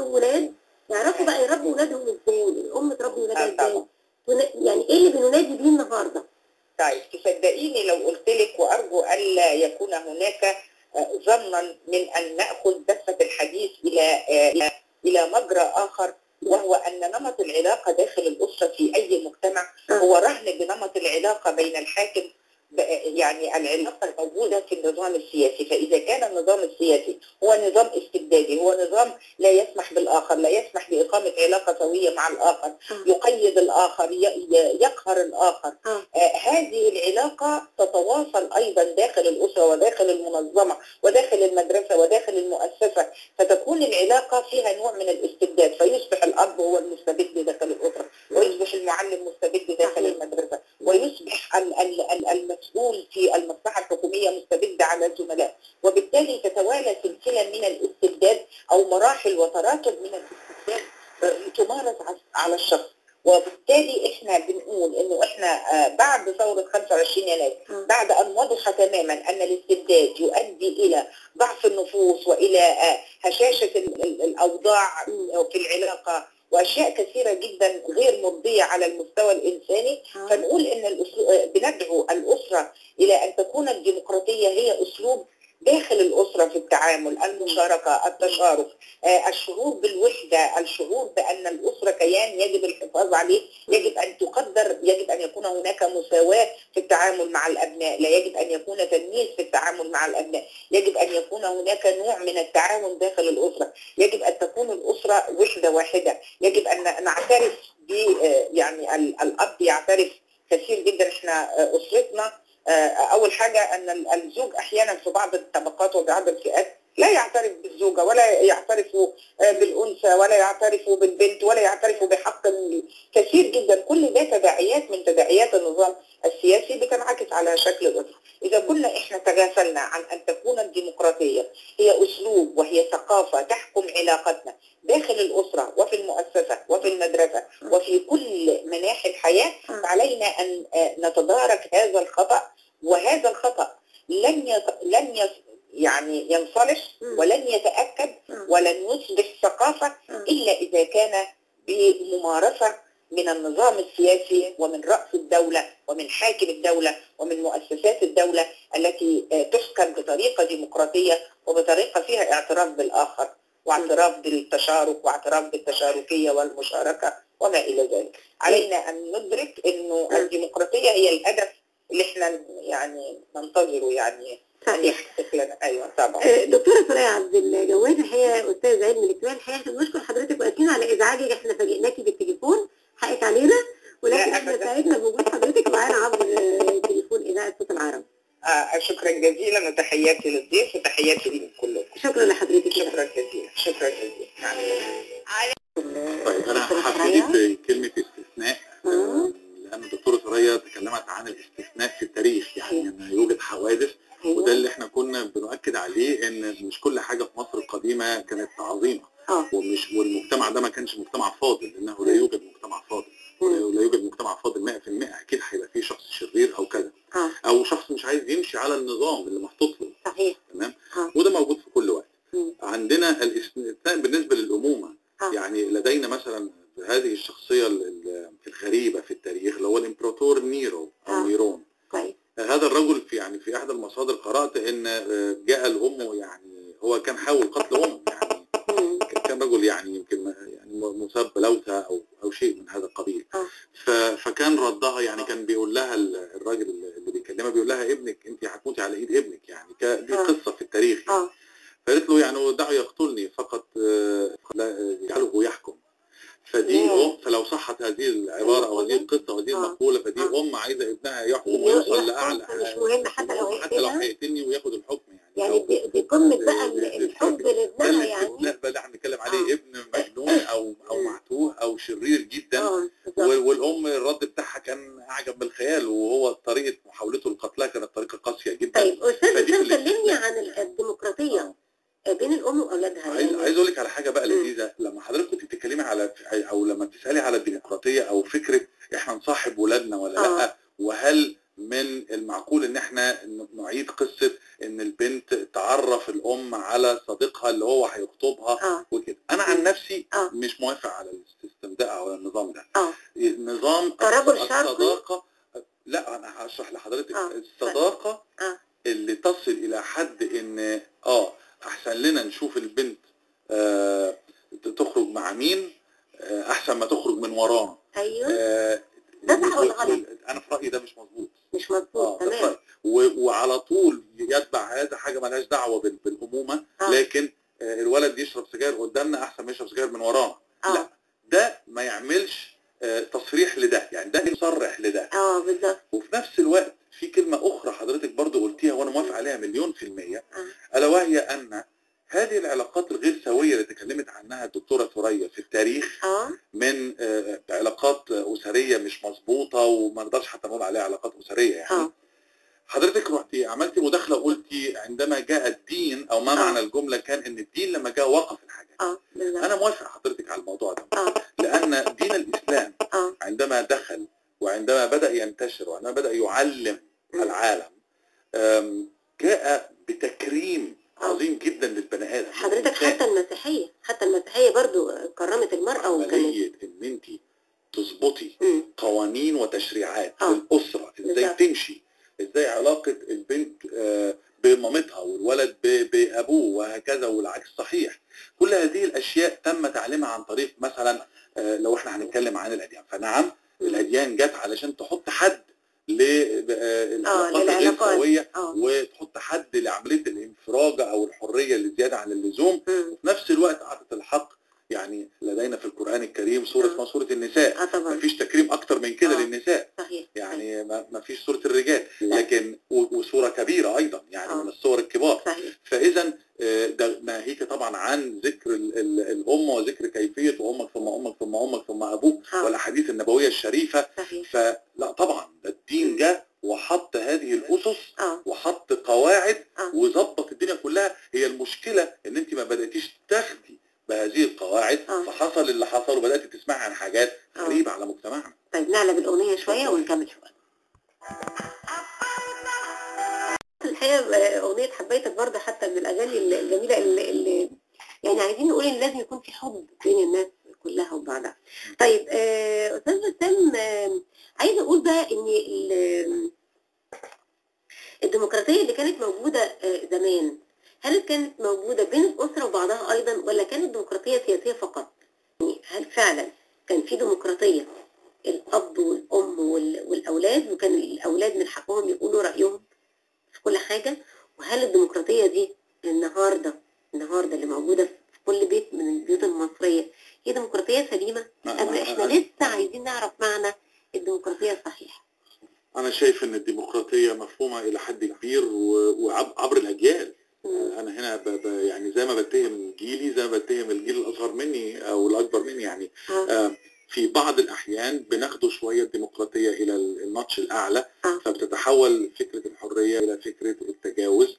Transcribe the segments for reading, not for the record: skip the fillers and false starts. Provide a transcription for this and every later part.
يربوا ولاد يعرفوا بقى يربوا ولادهم ازاي، الام تربي ولادها ازاي، يعني ايه اللي بننادي بيه النهارده؟ طيب تصدقيني لو قلت لك، وارجو الا يكون هناك ظنا من ان ناخذ دفه الحديث الى مجرى اخر، وهو ان نمط العلاقه داخل الاسره في اي مجتمع هو رهن بنمط العلاقه بين الحاكم، يعني العلاقه الموجوده في النظام السياسي. فاذا كان النظام السياسي هو نظام استبدادي، هو نظام لا يسمح بالاخر، لا يسمح باقامه علاقه سويه مع الاخر، يقيد الاخر، يقهر الاخر، هذه العلاقه تتواصل ايضا داخل الاسره وداخل المنظمه وداخل المدرسه وداخل المؤسسه، فتكون العلاقه فيها نوع من الاستبداد، فيصبح الاب هو المستبد داخل الاسره، ويصبح المعلم مستبد داخل المدرسه، ويصبح المسؤول في المصلحه الحكوميه مستبد على الزملاء، وبالتالي تتوالى سلسله من الاستبداد او مراحل وتراكب من الاستبداد تمارس على الشخص. وبالتالي احنا بنقول انه احنا بعد ثوره 25 يناير، بعد ان وضح تماما ان الاستبداد يؤدي الى ضعف النفوس والى هشاشه الاوضاع في العلاقه واشياء كثيره جدا غير مرضيه على المستوى الانساني، فنقول ان بندعو الاسره الى ان تكون الديمقراطيه هي اسلوب داخل الأسرة في التعامل، المشاركة، التشارك، الشعور بالوحدة، الشعور بأن الأسرة كيان يجب الحفاظ عليه، يجب أن تقدر، يجب أن يكون هناك مساواة في التعامل مع الأبناء، لا يجب أن يكون تمييز في التعامل مع الأبناء، يجب أن يكون هناك نوع من التعاون داخل الأسرة، يجب أن تكون الأسرة وحدة واحدة، يجب أن نعترف يعني الأب يعترف كثير جدا. احنا أسرتنا أول حاجة أن الزوج أحيانا في بعض الطبقات وبعض الفئات لا يعترف بالزوجة ولا يعترف بالأنثى ولا يعترف بالبنت ولا يعترف بحق كثير جدا. كل ده تداعيات من تداعيات النظام السياسي بتنعكس على شكل الأسرة. إذا كنا إحنا تغافلنا عن أن تكون الديمقراطية هي أسلوب وهي ثقافة تحكم علاقتنا داخل الأسرة وفي المؤسسة وفي المدرسة وفي كل مناحي الحياة، فعلينا أن نتدارك هذا الخطأ، وهذا الخطأ لن يعني ينصلح ولن يتأكد ولن يصبح ثقافة إلا إذا كان بممارسة من النظام السياسي ومن رأس الدولة ومن حاكم الدولة ومن مؤسسات الدولة التي تحكم بطريقة ديمقراطية وبطريقة فيها اعتراف بالآخر واعتراف بالتشارك واعتراف بالتشاركية والمشاركة وما إلى ذلك. علينا أن ندرك أنه الديمقراطية هي الهدف اللي احنا يعني ننتظره يعني. صحيح. ايوه طبعا. دكتوره ثريا عبد الجواد، الحقيقه استاذ علم الاجتماع، الحقيقه احنا بنشكر حضرتك واسفين على ازعاجك، احنا فاجئناكي بالتليفون حقك علينا، ولكن احنا سعدنا بوجود حضرتك معانا عبر تليفون اذاعه صوت العرب. شكرا جزيلا وتحياتي للضيف وتحياتي لكم كلكم. شكرا لحضرتك. شكرا جزيلا. شكرا جزيلا. طيب انا هبتدي بكلمه استثناء، لان الدكتوره ثريا تكلمت عن الاستثناء في التاريخ، يعني ان يوجد حوادث، وده اللي احنا كنا بنؤكد عليه، ان مش كل حاجه في مصر القديمه كانت عظيمه، والمجتمع ده ما كانش مجتمع فاضل، لانه لا يوجد مجتمع فاضل، لا يوجد مجتمع فاضل 100%، اكيد هيبقى فيه شخص شرير او كذا، او شخص مش عايز يمشي على النظام اللي محطوط له. صحيح. تمام. وده موجود في كل وقت. عندنا الاستثناء بالنسبه للامومه، يعني لدينا مثلا هذه الشخصيه الغريبه في التاريخ اللي هو الامبراطور نيرو او نيرون. هذا الرجل في احدى المصادر قرات ان جاء لامه، يعني هو كان حاول قتل امه، يعني كان رجل يعني يمكن يعني مصاب بلوثه او شيء من هذا القبيل. فكان ردها، يعني كان بيقول لها الراجل اللي بيكلمها، بيقول لها ابنك انت هتموتي على ايد ابنك، يعني دي قصه في التاريخ يعني. فقالت له يعني دعه يقتلني فقط لا يجعله يحكم. فلو صحت هذه العباره او هذه القصه وهذه المقوله، فدي عايزه ابنها يحكم ويوصل لاعلى، مش مهم حتى لو هيقتلني وياخد الحكم، يعني دي قمه بقى الحب لابنها يعني. لا بل احنا بنتكلم عليه ابن مجنون او معتوه او شرير جدا. والام الرد بتاعها كان اعجب بالخيال، وهو طريقه محاولته لقتلها كانت طريقه قاسيه جدا. طيب استاذ كلمني عن الديمقراطيه بين الام واولادها. عايز اقول لك على حاجه بقى لذيذه، لما حضرتك كنت بتتكلمي على او لما بتسالي على الديمقراطيه او فكره احنا نصاحب ولادنا ولا لا، وهل من من المعقول ان احنا نعيد قصه ان البنت تعرف الام على صديقها اللي هو هيخطبها وكده. انا عن نفسي مش موافق على السيستم ده او النظام ده. نظام الصداقه، لا انا هشرح لحضرتك. الصداقه اللي تصل الى حد ان احسن لنا نشوف البنت تخرج مع مين احسن ما تخرج من ورانا. ايوه ده صح ولا غلط؟ انا في رايي ده مش مظبوط. مش مظبوط تمام. وعلى طول يتبع هذا حاجه مالهاش دعوه بالامومه، لكن الولد يشرب سجاير قدامنا احسن ما يشرب سجاير من ورانا. لا ده ما يعملش تصريح لده، يعني ده يصرح لده. بالظبط. وفي نفس الوقت في كلمه اخرى حضرتك برضو قلتيها وانا موافق عليها 100%، الا وهي ان هذه العلاقات الغير سويه اللي تكلمت عنها الدكتوره ثريا في التاريخ من علاقات اسريه مش مظبوطه، وما نقدرش حتى نقول عليها علاقات اسريه يعني. حضرتك رحتي عملتي مداخله وقلتي عندما جاء الدين، او ما معنى الجمله كان ان الدين لما جاء وقف الحاجات. انا موافق حضرتك على الموضوع ده، لان دين الاسلام عندما دخل وعندما بدا ينتشر وعندما بدا يعلم العالم جاء بتكريم عظيم جدا للبني ادم. حضرتك حتى المسيحيه برضو كرمت المراه، وكانت ان انت تظبطي قوانين وتشريعات للاسره ازاي تمشي، ازاي علاقه البنت بمامتها والولد بابوه وهكذا والعكس صحيح. كل هذه الاشياء تم تعليمها عن طريق مثلا لو احنا هنتكلم عن الاديان، فنعم الاديان جت علشان تحط حد للعلاقات الغير سويه، وتحط حد لعمليه الانفراج او الحريه اللي زياده عن اللزوم، وفي نفس الوقت اعطت الحق. يعني لدينا في القرآن الكريم سورة اسمها سورة النساء، مفيش تكريم أكتر من كده للنساء. صحيح. يعني مفيش سورة الرجال، لكن وسورة كبيرة أيضا يعني من السور الكبار. فإذا ده ناهيك طبعا عن ذكر الأم وذكر كيفية وأمك ثم أمك ثم أمك ثم أبوك والأحاديث النبوية الشريفة. فلا طبعا ده الدين جاء وحط هذه الأسس وحط قواعد وظبط الدنيا كلها. هي المشكلة إن أنت ما بدأتيش تاخدي بهذه القواعد فحصل اللي حصل، وبدأت تسمعي عن حاجات غريبة على مجتمعنا. طيب نعلى بالأغنية شوية ونكمل شوية. الحقيقة أغنية حبيتك برضه حتى من الأغاني الجميلة اللي يعني عايزين نقول إن لازم يكون في حب بين الناس كلها وبعضها. طيب أستاذ بسام، عايزة أقول بقى إن الديمقراطية اللي كانت موجودة زمان، هل كانت موجودة بين الأسرة وبعضها أيضا، ولا كانت ديمقراطية سياسية فقط؟ يعني هل فعلا كان في ديمقراطية الأب والأم والأولاد، وكان الأولاد من حقهم يقولوا رأيهم في كل حاجة؟ وهل الديمقراطية دي النهاردة اللي موجودة في كل بيت من البيوت المصرية هي ديمقراطية سليمة؟ أم إحنا لسه عايزين نعرف معنى الديمقراطية الصحيح؟ أنا شايف إن الديمقراطية مفهومة إلى حد كبير وعبر الأجيال. أنا هنا يعني زي ما بتهم جيلي زي ما بتهم الجيل الأصغر مني أو الأكبر مني يعني. في بعض الأحيان بناخده شوية الديمقراطية إلى النطش الأعلى، فبتتحول فكرة الحرية إلى فكرة التجاوز،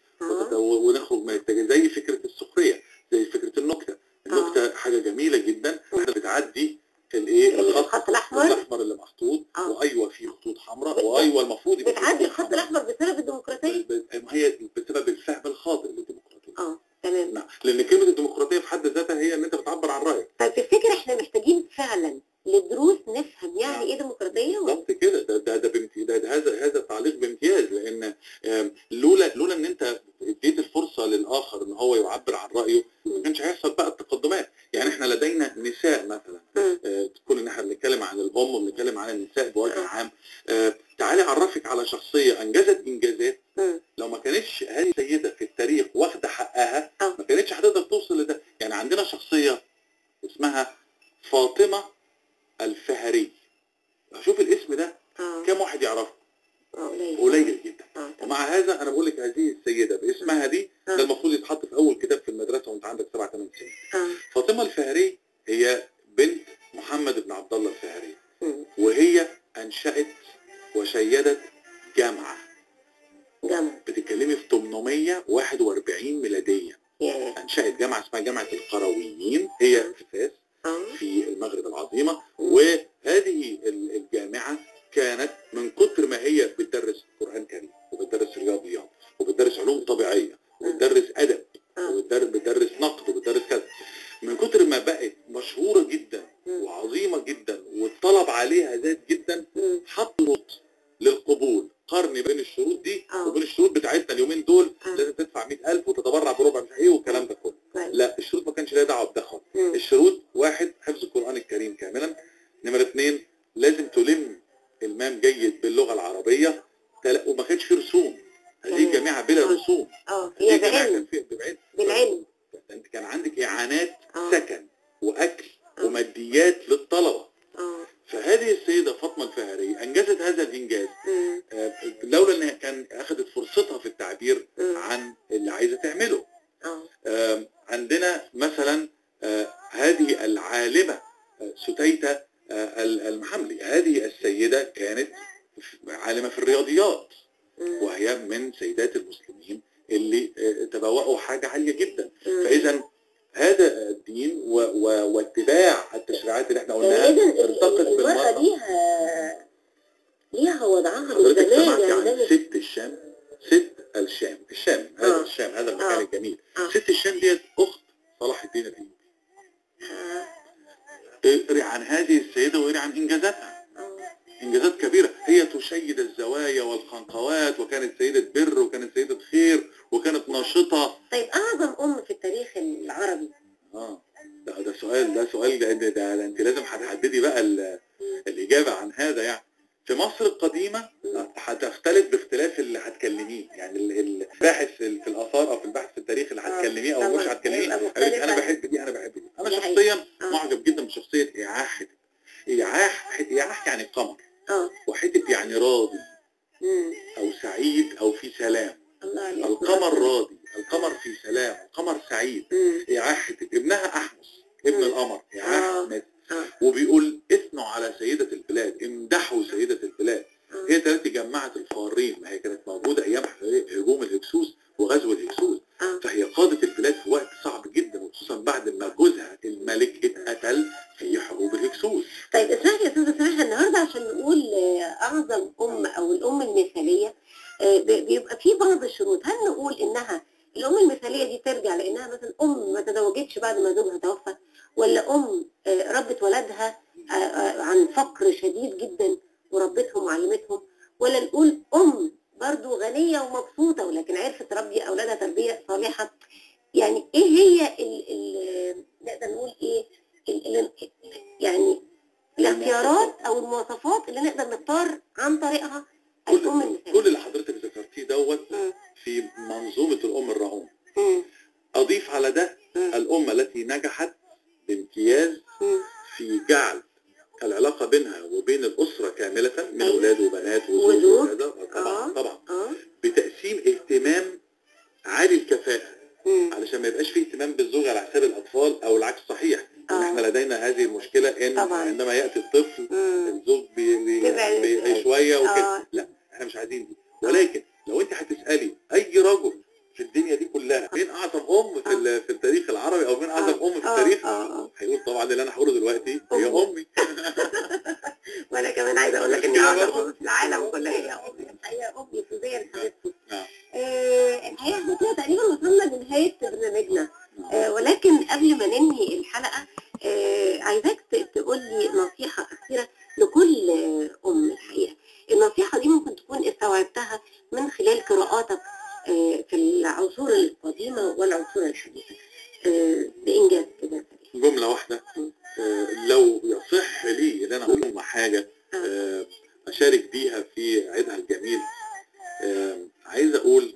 ونخرج من التجاوز زي فكرة السخرية، زي فكرة النكتة. النكتة حاجة جميلة جدا، بتعدي الخط الأحمر اللي محطوط، وأيوة في خطوط حمراء، وأيوة المفروض بتعدي الخط الأحمر بسبب الديمقراطية. هي بسبب الفهم الخاطئ للديمقراطية. تمام. نعم، لأن كلمة الديمقراطية في حد ذاتها هي إن أنت بتعبر عن رأيك. طيب تفتكر إحنا محتاجين فعلا للدروس نفهم يعني إيه ديمقراطية؟ بالظبط كده. ده هذا تعليق بامتياز، لأن لولا إن أنت اديت الفرصة للآخر إن هو يعبر عن رأيه ما كانش هيحصل بقى التقدمات. يعني إحنا لدينا نساء مثلا، كل إن إحنا بنتكلم عن الأم وبنتكلم عن النساء بوجه عام. تعالي أعرفك على شخصية أنجزت إنجازات لو ما كانتش هذه السيدة في التاريخ واخدة حقها ما كانتش هتقدر توصل لده. يعني عندنا شخصية اسمها فاطمة الفهري. شوف الاسم ده كم واحد يعرفه؟ قليل جدا. ومع هذا انا بقول لك هذه السيده باسمها دي ده المفروض يتحط في اول كتاب في المدرسه وانت عندك 7 8 سنين. فاطمه الفهري هي بنت محمد بن عبد الله الفهري، وهي انشأت وشيدت جامعه بتتكلمي في 841 ميلاديه. انشأت جامعه اسمها جامعه القرويين، هي في فاس في المغرب العظيمه. وهذه الجامعه كانت من كتر ما هي بتدرس القرآن وبتدرس رياضيات وبتدرس علوم طبيعيه وبتدرس ادب وبتدرس نقد وبتدرس كذا. من كتر ما بقت مشهوره جدا وعظيمه جدا والطلب عليها زاد جدا، حطوا شروط للقبول، قرن بين الشروط دي وبين الشروط بتاعتنا اليومين دول. لازم تدفع 100,000 وتتبرع بربع مش ايه والكلام ده كله. لا، الشروط ما كانش لها دعوه بده خالص. الشروط: 1، حفظ القران الكريم كاملا. نمره 2، لازم تلم المام جيد باللغه العربيه. وما كانش في رسوم. هذه الجامعه بلا رسوم. هي بعلم. بالعلم. انت كان عندك اعانات سكن واكل وماديات للطلبه. فهذه السيده فاطمه الفهري انجزت هذا الانجاز لولا انها كان اخذت فرصتها في التعبير عن اللي عايزه تعمله. عندنا مثلا هذه العالمه ستيتة المحملي. هذه السيده كانت عالمه في الرياضيات، وهي من سيدات المسلمين اللي تبوأوا حاجه عاليه جدا. فاذا هذا الدين واتباع التشريعات اللي احنا قلناها ارتقت بالمرأة ليها وضعها من زمان. يعني ست الشام، هذا الشام، هذا المكان الجميل. ست الشام ديت اخت صلاح الدين الايوبي. اقري عن هذه السيده واقري عن انجازاتها. انجازات كبيره. هي تشيد الزوايا والخنقوات، وكانت سيده بر وكانت سيده خير وكانت ناشطه. طيب اعظم ام في التاريخ العربي؟ ده سؤال ده انت لازم هتحددي بقى الاجابه عن هذا. يعني في مصر القديمه هتختلف باختلاف اللي هتكلميه. يعني الباحث في الاثار او في البحث في التاريخ اللي هتكلميه او مش هتكلميه، انا بحب دي، انا بحب دي. انا شخصيا معجب جدا بشخصيه إياح. إياح يعني قمر، وحتة يعني راضي او سعيد او في سلام. القمر راضي، القمر في سلام، القمر سعيد. إياح ابنها احمس ابن القمر، إياح. وبيقول اثنوا على سيدة البلاد، امدحوا سيدة البلاد. هي التي جمعت الفارين. ما هي كانت موجودة ايام هجوم الهكسوس وغزو الهكسوس، فهي قادت البلاد في وقت صعب جدا، وخصوصا بعد ما جوزها الملك اتقتل في حروب الهكسوس. طيب اسمعي يا استاذة سماحة، النهارده عشان نقول اعظم ام او الام المثالية بيبقى في بعض الشروط. هل نقول انها الام المثالية دي ترجع لانها مثلا ام ما تزوجتش بعد ما زوجها توفى، ولا ام ربت ولادها عن فقر شديد جدا وربتهم وعلمتهم، ولا نقول ام برضو غنية ومبسوطة ولكن عرفت تربي اولادها تربية صالحة؟ يعني ايه هي نقدر نقول ايه يعني الاختيارات او المواصفات اللي نقدر نختار عن طريقها الام المثالية؟ كل اللي حضرتك ذكرتيه دوت في منظومة الام الرعوم. اضيف على ده الام التي نجحت بامتياز في جعل العلاقة بينها وبين الأسرة كاملة من أولاد وبنات وزوج وكذا. طبعا بتقسيم اهتمام عالي الكفاءة، علشان ما يبقاش فيه اهتمام بالزوج على حساب الأطفال أو العكس صحيح. احنا لدينا هذه المشكلة ان عندما يأتي الطفل الزوج بي شوية وكده. لا، احنا مش عايزين دي. ولكن لو انت هتسألي اي رجل في الدنيا دي كلها مين اعظم ام في التاريخ العربي او مين اعظم ام في التاريخ، هيقول طبعا اللي انا هقوله دلوقتي هي امي. وانا كمان عايزه اقول لك ان اعظم ام في العالم كله هي امي. الحقيقه امي سوزان حبيبتي. الحقيقه احنا كده تقريبا وصلنا لنهايه برنامجنا، ولكن قبل ما ننهي الحلقه عايزاك تقول لي نصيحه اخيره لكل ام. الحقيقه النصيحه دي ممكن تكون استوعبتها من خلال قراءاتك في العصور القديمة والعصور الحديثة بإنجاز كده. جملة واحدة لو يصح لي ان انا اقول حاجة اشارك بيها في عيدها الجميل، عايز اقول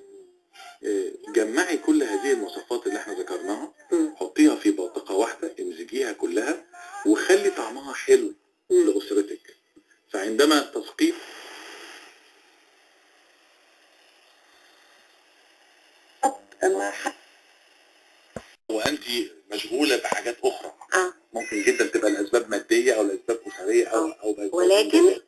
جمعي كل هذه المواصفات اللي احنا ذكرناها، حطيها في بوتقة واحدة، امزجيها كلها وخلي طعمها حلو لأسرتك. فعندما تسقي وانت مشغولة بحاجات اخرى ممكن جدا تبقى الاسباب مادية او الاسباب اسرية او ولكن